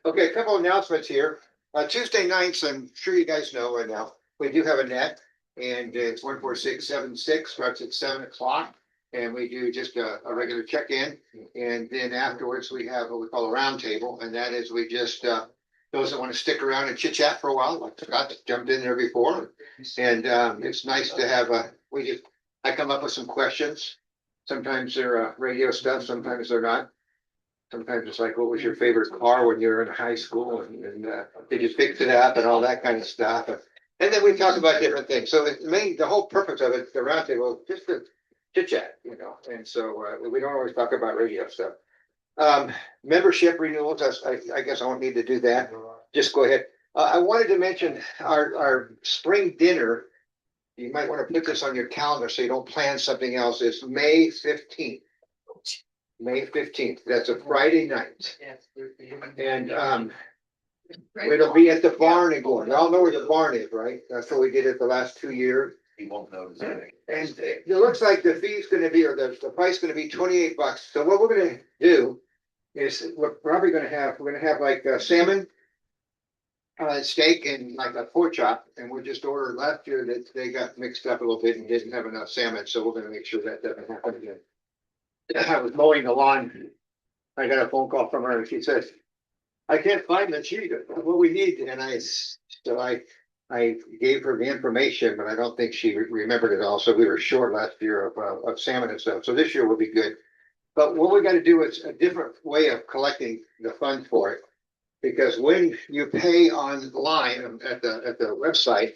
Okay, a couple of announcements here. Tuesday nights, I'm sure you guys know right now, we do have a net and it's 14676, starts at 7 o'clock. And we do just a regular check-in. And then afterwards, we have what we call a roundtable. And that is we just, those that want to stick around and chit chat for a while, like Scott jumped in there before. And it's nice to have I come up with some questions. Sometimes they're radio stuff, sometimes they're not. Sometimes it's like, what was your favorite car when you were in high school? And did you fix it up and all that kind of stuff. And then we talk about different things. So the whole purpose of it, the roundtable, just to chit chat, and so we don't always talk about radio stuff. Membership renewals, I guess I won't need to do that. Just go ahead. I wanted to mention our spring dinner. You might want to put this on your calendar so you don't plan something else. It's May 15th. May 15th. That's a Friday night. And it'll be at the barn in Gordon. Y'all know where the barn is, right? That's what we did it the last 2 years. He won't notice anything. And it looks like the fee's going to be, or the price is going to be $28. So what we're going to do is we're going to have like a salmon, steak, and like a pork chop. And we just ordered last year that they got mixed up a little bit and didn't have enough salmon. So we're going to make sure that doesn't happen again. I was mowing the lawn. I got a phone call from her and she says, I can't find the cheese. What we need. And I gave her the information, but I don't think she remembered it all. So we were short last year of salmon and stuff. So this year will be good. But what we got to do is a different way of collecting the funds for it. Because when you pay online at the website,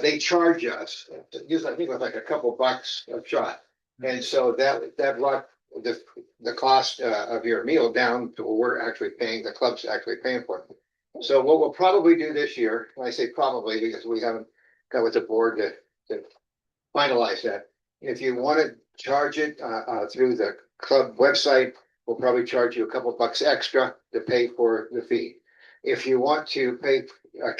they charge us. Usually I think it was like a couple bucks a shot. And so that brought the cost of your meal down to what we're actually paying, the club's actually paying for it. So what we'll probably do this year, and I say probably because we haven't got with the board to finalize that. If you want to charge it through the club website, we'll probably charge you a couple bucks extra to pay for the fee. If you want to pay a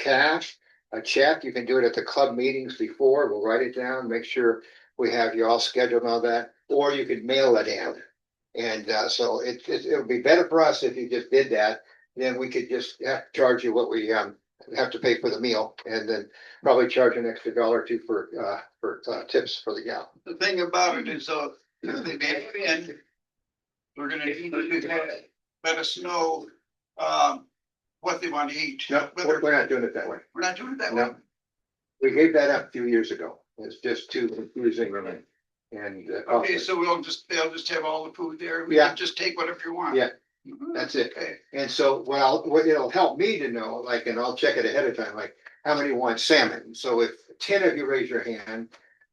check, you can do it at the club meetings before. We'll write it down, make sure we have you all scheduled and all that, or you could mail it in. And so it would be better for us if you just did that. Then we could just have to charge you what we have to pay for the meal, and then probably charge an extra $1 or $2 for tips for the gal. The thing about it is, if they pay it in, we're gonna let us know what they want to eat. No, we're not doing it that way. We're not doing it that No. way. We gave that up a few years ago. It's just too confusing and Okay, so they'll just have all the food there. We Yeah. can just take whatever you want. Yeah. That's it. Okay. And so what it'll help me to know, like, and I'll check it ahead of time, like how many want salmon. So if 10 of you raise your hand,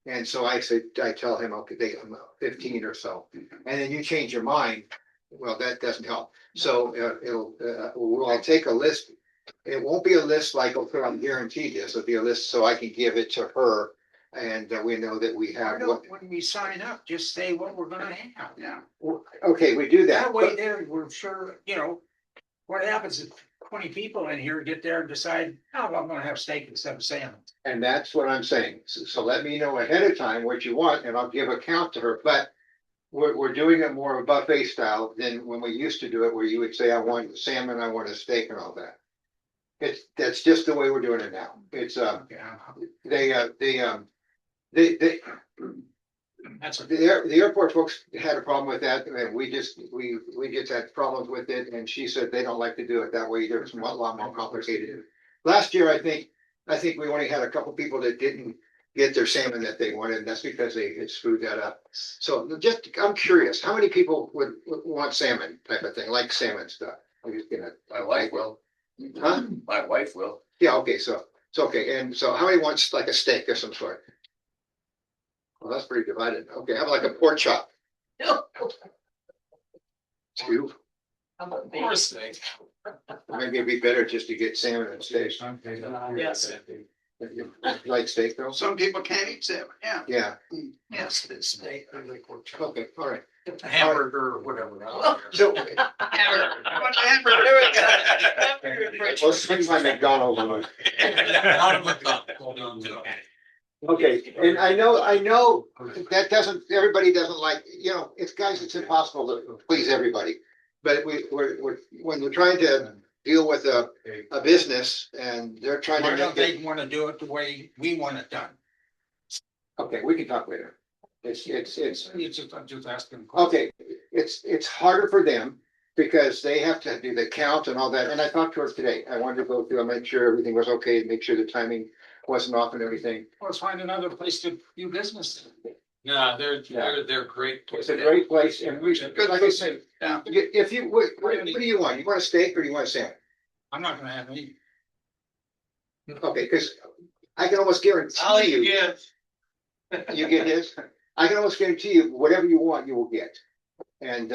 and so I tell him, okay, they 15 or so, and then you change your mind. Well, that doesn't help. So I'll take a list. It won't be a list like I'm guaranteed this. It'll be a list so I can give it to her, and we know that we have what. When we sign up, just say what we're gonna have. Yeah. Okay, we do that. That way there, we're sure, what happens if 20 people in here get there and decide, oh, I'm gonna have steak instead of salmon. And that's what I'm saying. So let me know ahead of time what you want, and I'll give a count to her. But we're doing it more of a buffet style than when we used to do it, where you would say, I want salmon, I want a steak, and all that. That's just the way we're doing it now. It's the airport folks had a problem with that, and we just had problems with it, and she said they don't like to do it that way. It's a lot more complicated. Last year, I think we only had a couple people that didn't get their salmon that they wanted, and that's because they had screwed that up. So I'm curious, how many people would want salmon type of thing, like salmon stuff? I'm just gonna. My wife will. Huh? My wife will. Yeah, okay, so it's okay. And so how many wants like a steak of some sort? Well, that's pretty divided. Okay, how about like a pork chop? Two. Or steak. Maybe it'd be better just to get salmon and steak. Yes. You like steak though? Some people can't eat salmon. Yeah. Yeah, Yes, it's steak. I like pork chop. okay, all right. Hamburger or whatever. So I want a hamburger. we'll swing my McDonald's on. Okay, and I know that everybody doesn't like, it's guys, it's impossible to please everybody. but when we're trying to deal with a business and they're trying to Why don't make it, they wanna do it the way we want it done? okay, we can talk later. It's, I'm just asking. okay, it's harder for them because they have to do the count and all that. And I talked to her today. I wanted to go through and make sure everything was okay, make sure the timing wasn't off and everything. Let's find another place to do business. Yeah, Yeah. they're great. It's a great place and we should, like I said, Yeah. if you, what do you want? You want a steak or you want a salmon? I'm not gonna have any. Okay, because I can almost guarantee you. You get his? I can almost guarantee you, whatever you want, you will get. And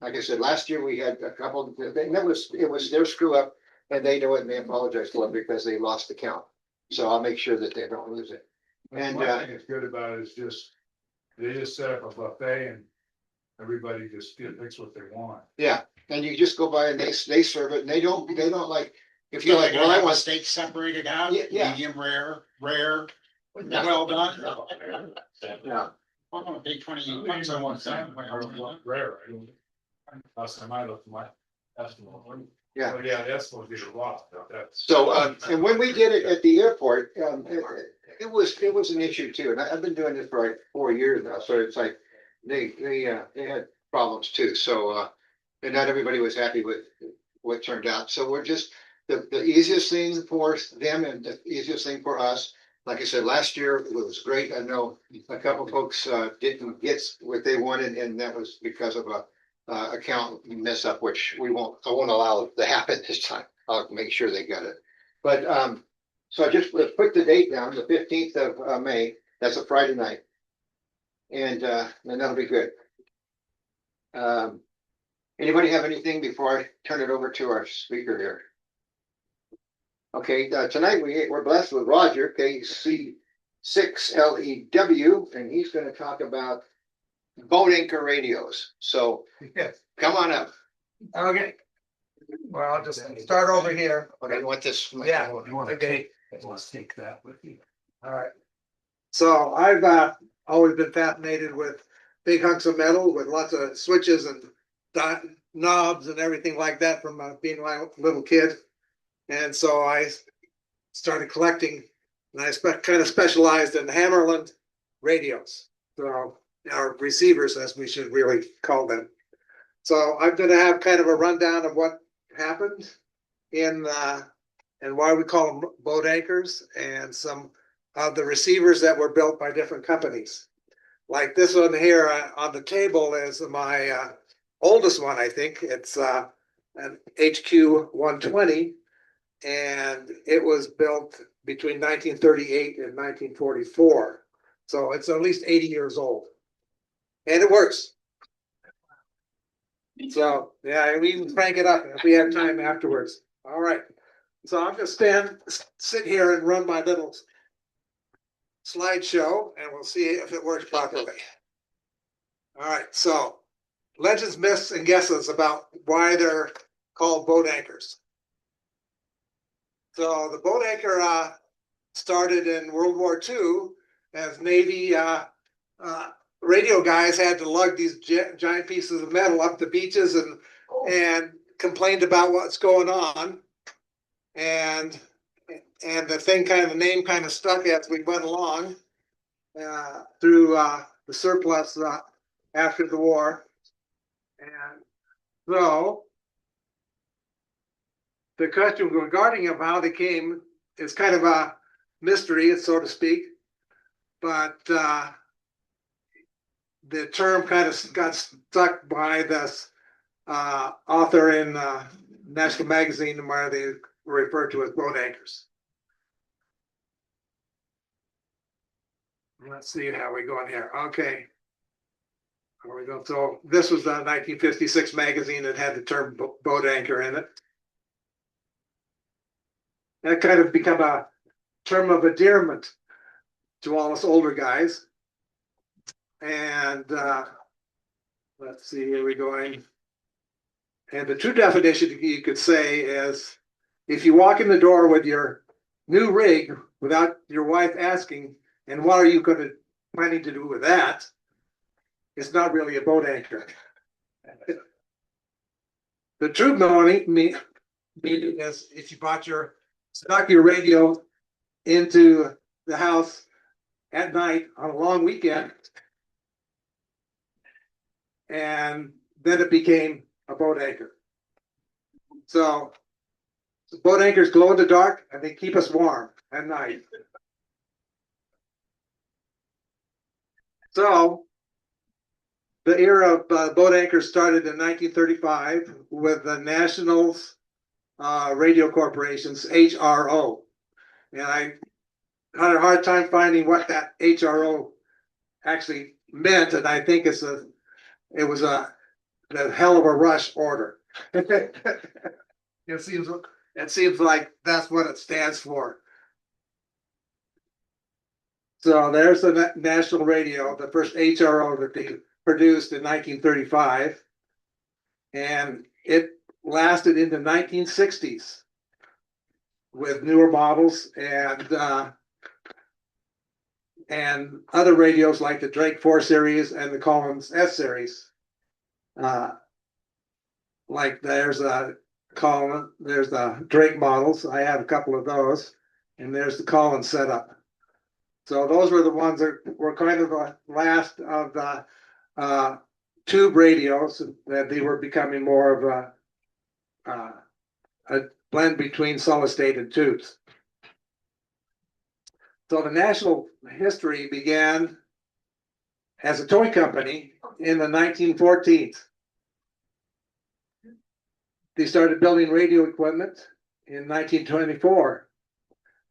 like I said, last year we had a couple, and it was their screw up, and they know it and they apologize for it because they lost the count. So I'll make sure that they don't lose it. And One thing that's good about it is just, they just set up a buffet and everybody just picks what they want. yeah, and you just go by and they serve it, and they don't like, if you're like, well, I want steak separated out, Yeah. medium rare, well done. Yeah, I'm gonna pay 20 bucks on one side. Rare, I don't. Last time I looked, my estimate. Yeah. Oh, yeah, that's supposed to be a lot, that's. so and when we did it at the airport, it was an issue too, and I've been doing this for like 4 years now, so it's like they had problems too, so and not everybody was happy with what turned out, so we're just the easiest thing for them and the easiest thing for us. Like I said, last year it was great. I know a couple folks didn't get what they wanted, and that was because of a account mess up, which I won't allow to happen this time. I'll make sure they got it. But so I just put the date down, the 15th of May. That's a Friday night, and that'll be good. Anybody have anything before I turn it over to our speaker here? Okay, tonight we're blessed with Roger, KC6LEW, and he's going to talk about boat anchor radios. So come on up. Okay. Well, I'll just start over here. Okay, you want this? Yeah. Okay. Let's take that with you. All right. So I've always been fascinated with big hunks of metal with lots of switches and knobs and everything like that from being a little kid. And so I started collecting, and I kind of specialized in Hammerland radios. So our receivers, as we should really call them. So I'm going to have kind of a rundown of what happened in and why we call them boat anchors, and some of the receivers that were built by different companies. Like this one here on the table is my oldest one, I think. It's an HQ 120, and it was built between 1938 and 1944. So it's at least 80 years old. And it works. So, yeah, we can crank it up if we have time afterwards. All right. So I'm going to sit here and run my little slideshow, and we'll see if it works properly. All right. So, legends, myths, and guesses about why they're called boat anchors. So, the boat anchor started in World War II as Navy radio guys had to lug these giant pieces of metal up the beaches and complained about what's going on, and the name kind of stuck as we went along through the surplus after the war. And so the question regarding of how they came is kind of a mystery, so to speak, but the term kind of got stuck by this author in National Magazine where they were referred to as boat anchors. Let's see how we're going here. Okay. Here we go. So this was the 1956 magazine that had the term boat anchor in it. That kind of become a term of endearment to all us older guys. And let's see, here we're going. And the true definition you could say is, if you walk in the door with your new rig without your wife asking, and what are you planning to do with that? It's not really a boat anchor. The true meaning is if you snuck your radio into the house at night on a long weekend. And then it became a boat anchor. So boat anchors glow in the dark and they keep us warm at night. So the era of boat anchors started in 1935 with the Nationals Radio Corporation's HRO. And I had a hard time finding what that HRO actually meant, and I think it was a hell of a rush order. It seems like that's what it stands for. So there's the National Radio, the first HRO that they produced in 1935, and it lasted into 1960s with newer models and other radios like the Drake 4 series and the Collins S series. Like there's the Drake models. I have a couple of those, and there's the Collins setup. So those were the ones that were kind of the last of the tube radios that they were becoming more of a blend between solid state and tubes. So the national history began as a toy company in the 1914s. They started building radio equipment in 1924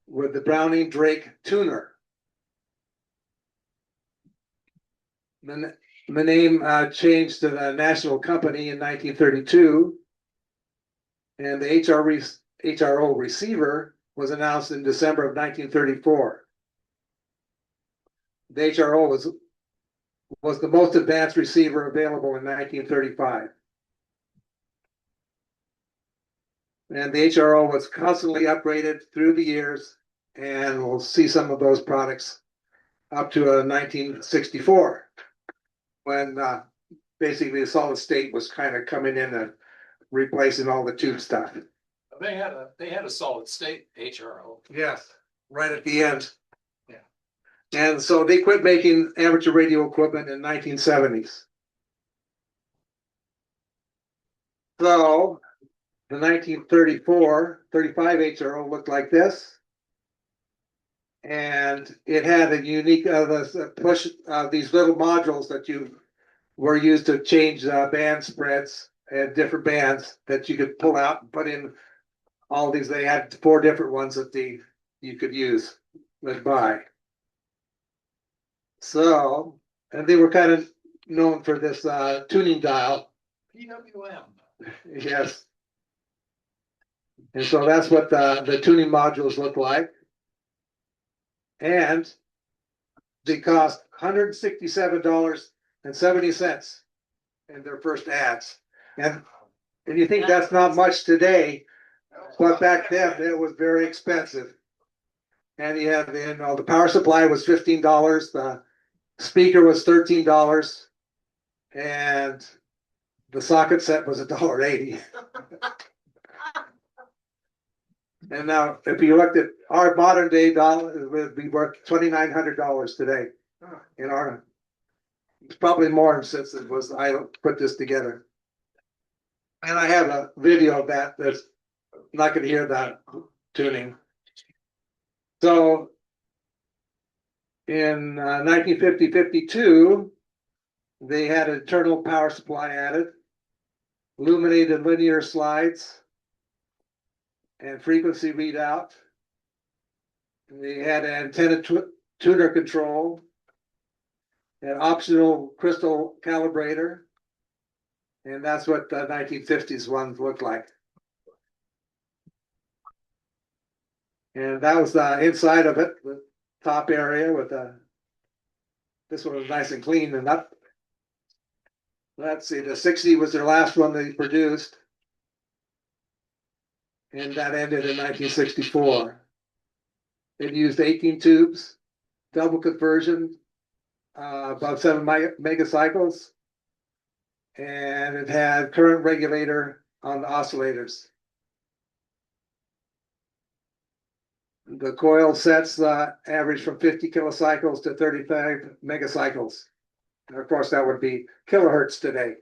with the Browning Drake tuner. The name changed to the National Company in 1932, and the HRO receiver was announced in December of 1934. The HRO was the most advanced receiver available in 1935. And the HRO was constantly upgraded through the years, and we'll see some of those products up to 1964, when basically the solid state was kind of coming in and replacing all the tube stuff. They had a solid state HRO. Yes, right at the end. Yeah. And so they quit making amateur radio equipment in 1970s. So the 1935 HRO looked like this. And it had a unique push these little modules that you were used to change band spreads and different bands that you could pull out and put in all these. They had 4 different ones that you could use and buy. So, and they were kind of known for this tuning dial. PWM. Yes. And so that's what the tuning modules look like. And they cost $167.70 in their first ads. And you think that's not much today, but back then it was very expensive. And you had, the power supply was $15, the speaker was $13, and the socket set was $1.80. And now, if you looked at our modern day dollar, it would be worth $2,900 today. It's probably more since I put this together. And I have a video of that. That's not going to hear that tuning. So, in 1950-52, they had an internal power supply added, illuminated linear slides, and frequency readout. They had an antenna tuner control, an optional crystal calibrator, and that's what the 1950s ones looked like. And that was the inside of it, the top area with this one was nice and clean and up. Let's see, the 60 was their last one they produced. And that ended in 1964. It used 18 tubes, double conversion, about 7 megacycles, and it had current regulator on the oscillators. The coil sets average from 50 kilocycles to 35 megacycles. And of course, that would be kilohertz today.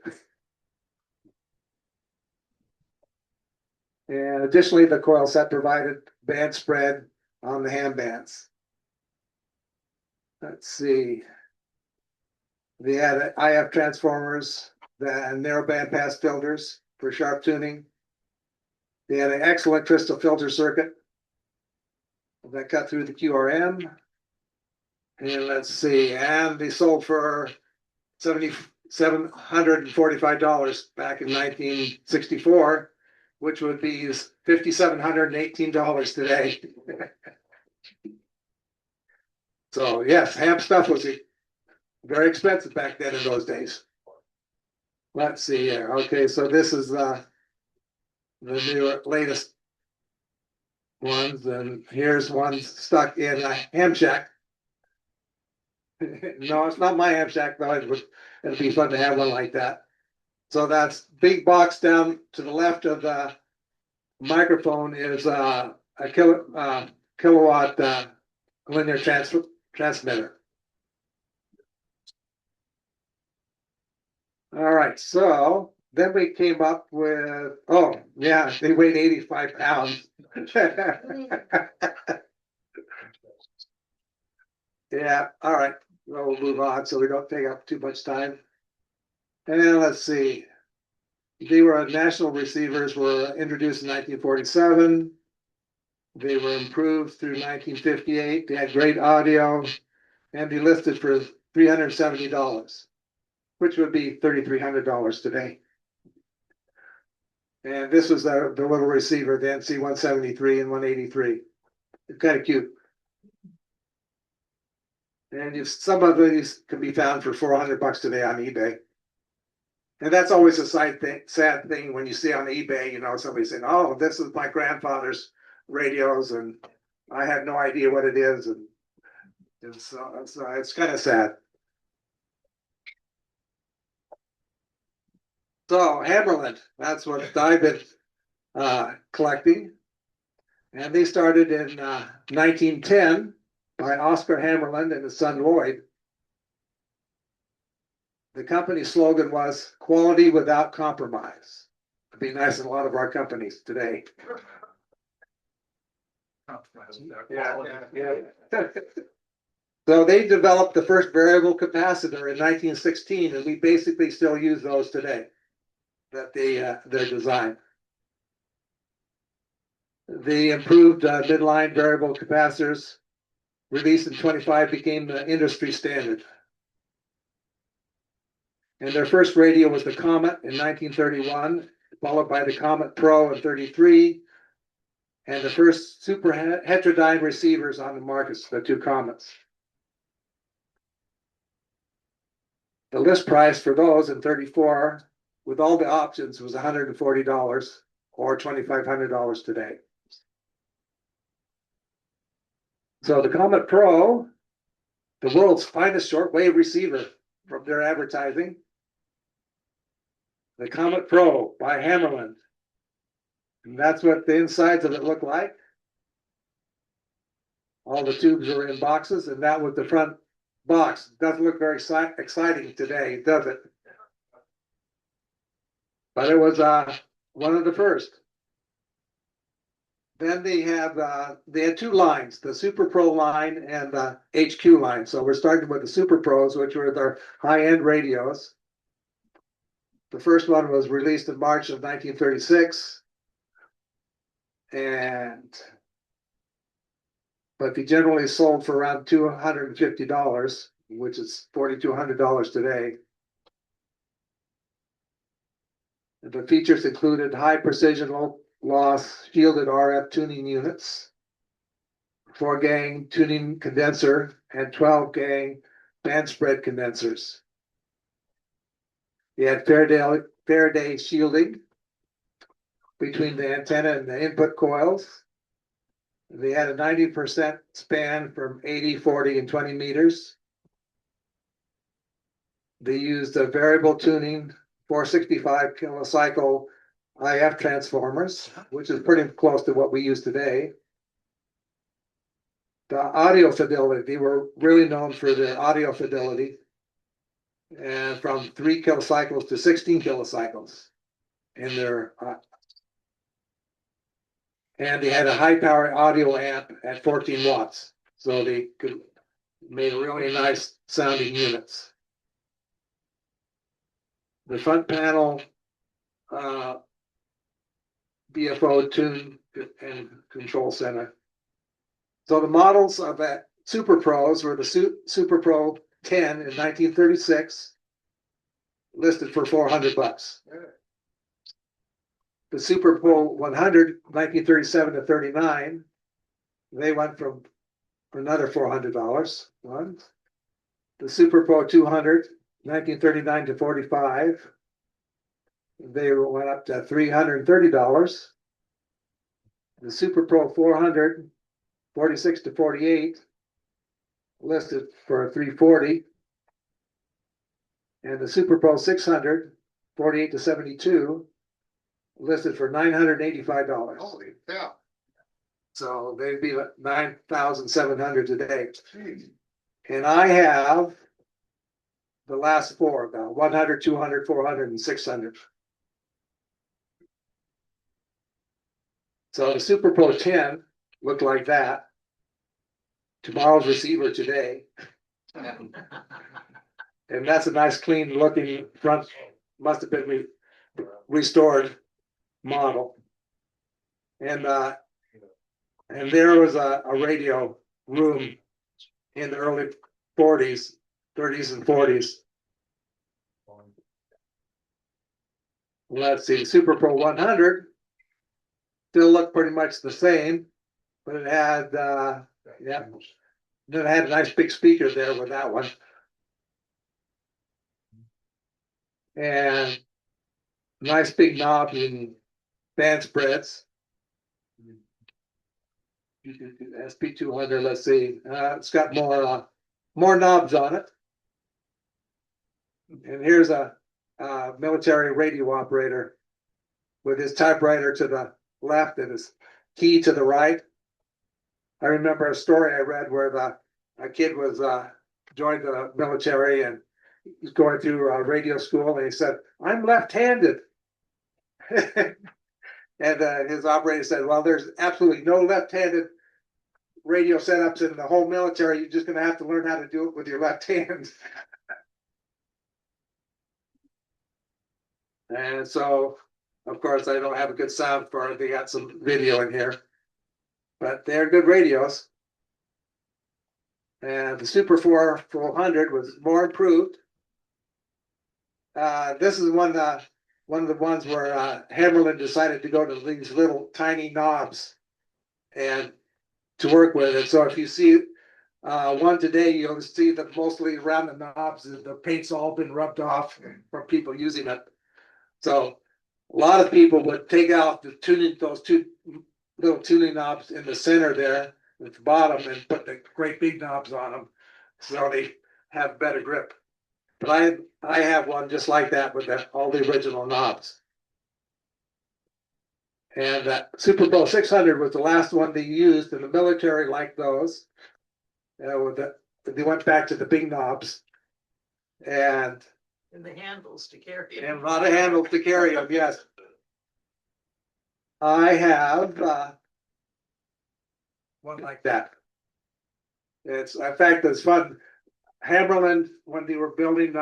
And additionally, the coil set provided band spread on the ham bands. Let's see. They had IF transformers and narrow band pass filters for sharp tuning. They had an excellent crystal filter circuit that cut through the QRM. And let's see, and they sold for $7,745 back in 1964, which would be $5,718 today. So yes, ham stuff was very expensive back then in those days. Let's see here. Okay, so this is the latest ones, and here's one stuck in a ham shack. No, it's not my ham shack, though. It'd be fun to have one like that. So that's big box down to the left of the microphone is a kilowatt linear transmitter. All right, so then we came up with, oh yeah, they weighed 85 pounds. Yeah, all right, well, we'll move on so we don't take up too much time. And let's see. They were national receivers were introduced in 1947. They were improved through 1958. They had great audio and they listed for $370, which would be $3,300 today. And this was the little receiver, the NC-173 and 183. It's kind of cute. And some of these can be found for $400 today on eBay. And that's always a sad thing when you see on eBay, somebody saying, "Oh, this is my grandfather's radios, and I had no idea what it is," and so it's kind of sad. So Hammerland, that's what I've been collecting, and they started in 1910 by Oscar Hammerland and his son Lloyd. The company slogan was "Quality without compromise." It'd be nice in a lot of our companies today. Yeah. So they developed the first variable capacitor in 1916, and we basically still use those today. That their design. The improved midline variable capacitors released in 25 became the industry standard. And their first radio was the Comet in 1931, followed by the Comet Pro in 33, and the first super heterodyne receivers on the market, the two Comets. The list price for those in 34, with all the options, was $140 or $2,500 today. So the Comet Pro, the world's finest shortwave receiver from their advertising. The Comet Pro by Hammerland. And that's what the insides of it look like. All the tubes are in boxes, and that was the front box. Doesn't look very exciting today, does it? But it was one of the first. Then they had two lines, the Super Pro line and the HQ line. So we're starting with the Super Pros, which were their high-end radios. The first one was released in March of 1936. But they generally sold for around $250, which is $4,200 today. The features included high precision, low loss shielded RF tuning units, 4-gang tuning condenser, and 12-gang band spread condensers. They had Faraday shielding between the antenna and the input coils. They had a 90% span from 80, 40, and 20 meters. They used a variable tuning 465 kilocycle IF transformers, which is pretty close to what we use today. The audio fidelity, they were really known for their audio fidelity. And from 3 kilocycles to 16 kilocycles in their and they had a high power audio amp at 14 watts. So they could made really nice sounding units. The front panel BFO tune and control center. So the models of that Super Pros were the Super Pro 10 in 1936, listed for $400. The Super Pro 100, 1937 to 39, they went for another $400. One. The Super Pro 200, 1939 to 45, they went up to $330. The Super Pro 400, 46 to 48, listed for $340. And the Super Pro 600, 48 to 72, listed for $985. Holy cow. So they'd be like 9,700 today. And I have the last four, about 100, 200, 400, and 600. So the Super Pro 10 looked like that. Tomorrow's receiver today. And that's a nice clean looking front, must have been restored model. And there was a radio room in the early 40s, 30s and 40s. Let's see, Super Pro 100 still looked pretty much the same, but it had, yeah, then it had a nice big speaker there with that one. And nice big knobs and band spreads. SP200, let's see, it's got more knobs on it. And here's a military radio operator with his typewriter to the left and his key to the right. I remember a story I read where a kid was joined the military and he's going through radio school and he said, "I'm left-handed." And his operator said, "Well, there's absolutely no left-handed radio setups in the whole military. You're just going to have to learn how to do it with your left hand." And so, of course, I don't have a good sound for it. They got some video in here, but they're good radios. And the Super 400 was more improved. This is one of the ones where Hammerlin decided to go to these little tiny knobs and to work with it. So if you see one today, you'll see that mostly around the knobs, the paint's all been rubbed off from people using it. So a lot of people would take out the tuning, those two little tuning knobs in the center there at the bottom and put the great big knobs on them so they have better grip. But I have one just like that with all the original knobs. And that Super Bowl 600 was the last one they used, and the military liked those. They went back to the big knobs. And the handles to carry it. And a lot of handles to carry them, yes. I have one like that. It's, in fact, it's fun. Hammerland, when they were building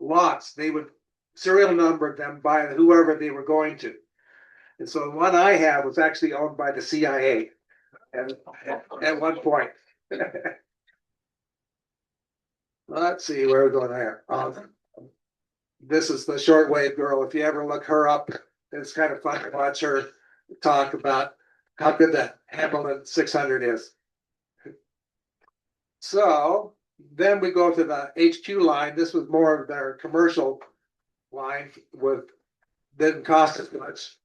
lots, they would serial number them by whoever they were going to. And so the one I have was actually owned by the CIA at one point. Let's see where we're going there. This is the shortwave girl. If you ever look her up, it's kind of fun to watch her talk about how good the Hammerland 600 is. So then we go to the HQ line. This was more of their commercial line with didn't cost as much.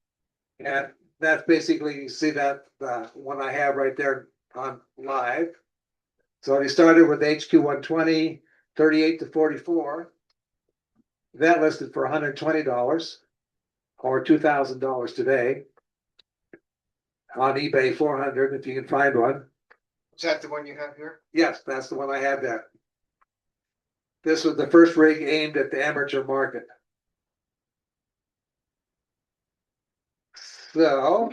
And that's basically, you see that the one I have right there on live. So they started with HQ 120, 38 to 44. That listed for $120. or $2,000 today. On eBay, 400 if you can find one. Is that the one you have here? Yes, that's the one I had there. This was the first rig aimed at the amateur market. So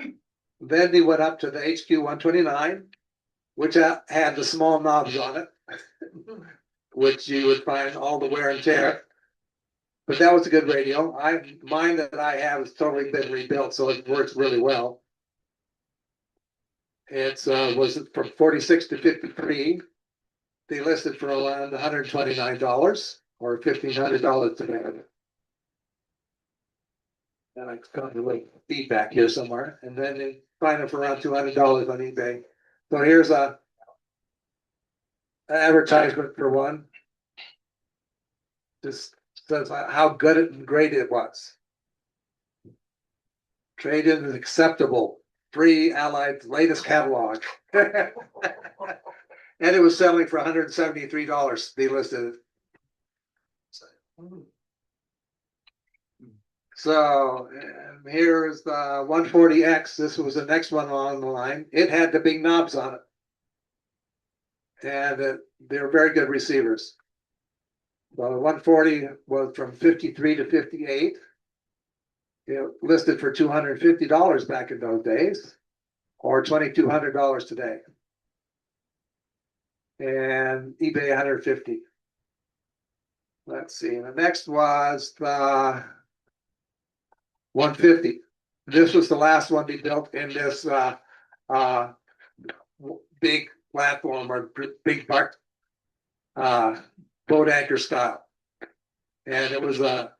then they went up to the HQ 129, which had the small knobs on it, which you would find all the wear and tear. But that was a good radio. Mine that I have has totally been rebuilt, so it works really well. It's was from 46 to 53. They listed for around $129 or $1,500 today. And I got a little feedback here somewhere, and then they find it for around $200 on eBay. So here's an advertisement for one. Just says how good and great it was. Trade-in is acceptable. Free Allied latest catalog. And it was selling for $173. They listed it. So here's the 140X. This was the next one on the line. It had the big knobs on it. And they're very good receivers. Well, the 140 was from 53 to 58. It listed for $250 back in those days, or $2,200 today. And eBay 150. Let's see. The next was the 150. This was the last one they built in this big platform or big part boat anchor style. And it was a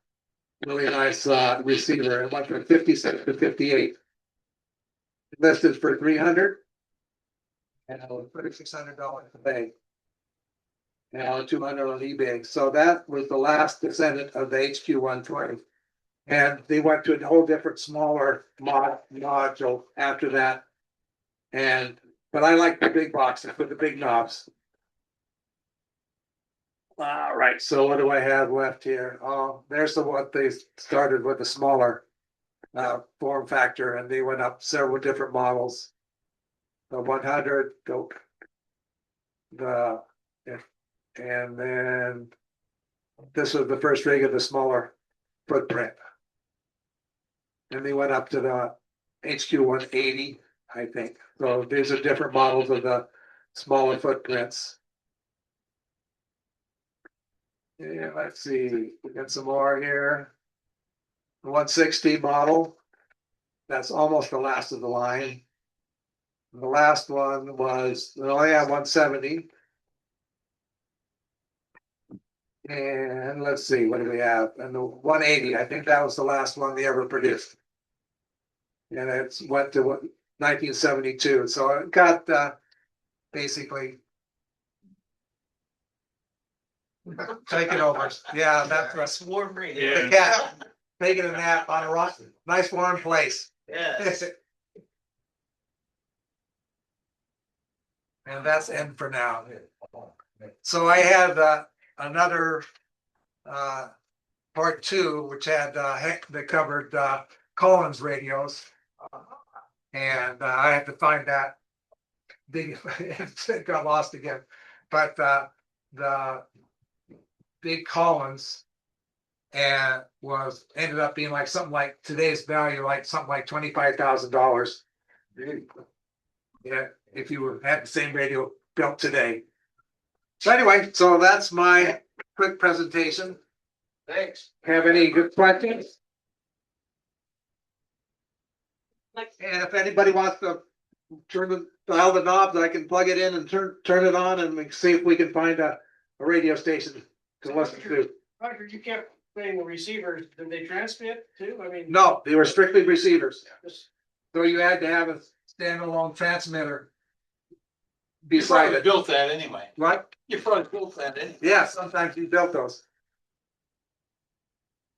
really nice receiver. It went from 56 to 58. Listed for $300 and $3,600 today. Now $200 on eBay. So that was the last descendant of the HQ 120. And they went to a whole different smaller module after that. But I like the big boxes with the big knobs. All right, so what do I have left here? Oh, there's what they started with, the smaller form factor, and they went up several different models. The 100, and then this was the first rig of the smaller footprint. And they went up to the HQ 180, I think. So these are different models of the smaller footprints. Yeah, let's see, we got some more here. The 160 model, that's almost the last of the line. The last one was, they only have 170. And let's see, what do we have? And the 180, I think that was the last one they ever produced. And it went to 1972. So it got basically taken over. Yeah, that's a Swarm radio. the cat taking a nap on a rock. Nice warm place. Yes. And that's end for now. So I had another part two, which had that covered Collins radios, and I had to find that. It got lost again, but the big Collins and ended up being like something like today's value, like something like $25,000. Yeah, if you had the same radio built today. So anyway, so that's my quick presentation. Thanks. Have any good questions? And if anybody wants to dial the knobs, I can plug it in and turn it on and see if we can find a radio station to listen to. Roger, you kept saying the receivers, did they transmit too? I mean. No, they were strictly receivers. So you had to have a standalone transmitter You beside probably it. built that anyway. Right? You probably built that anyway. Yeah, sometimes you built those.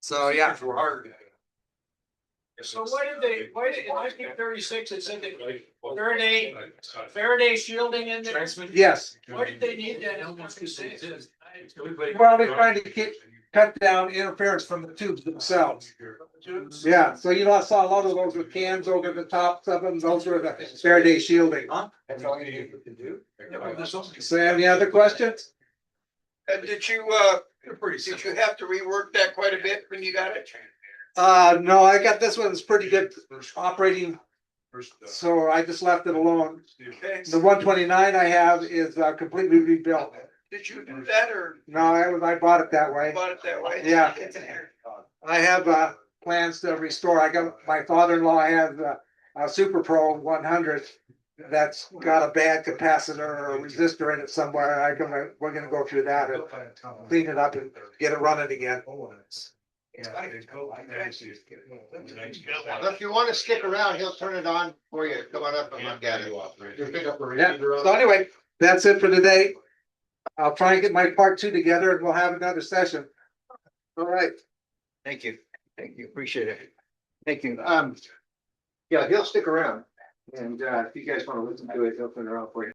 So yeah. These were hard. So why did in 1936, it said that Faraday shielding in there? Transmit. Yes. Why did they need that in 1936? Well, they're trying to cut down interference from the tubes themselves. Yeah, so I saw a lot of those with cans over the tops of them, those were the Faraday shielding. That's all you can do. So any other questions? And did you, They're pretty did you simple. have to rework that quite a bit when you got it? No, I got this one, it's pretty good operating, so I just left it alone. Okay. The 129 I have is completely rebuilt. Did you do that or No, I bought it that way. bought it that way? Yeah. I have plans to restore. I got my father-in-law has a Super Pro 100 that's got a bad capacitor or resistor in it somewhere. We're gonna go through that and clean it up and get it running again. If you wanna stick around, he'll turn it on for you. Come on up and look at it. Yeah. So anyway, that's it for today. I'll try and get my part 2 together and we'll have another session. All right. Thank you. Thank you. Appreciate it. Thank you. Yeah, he'll stick around. And if you guys wanna listen to it, he'll turn it on for you.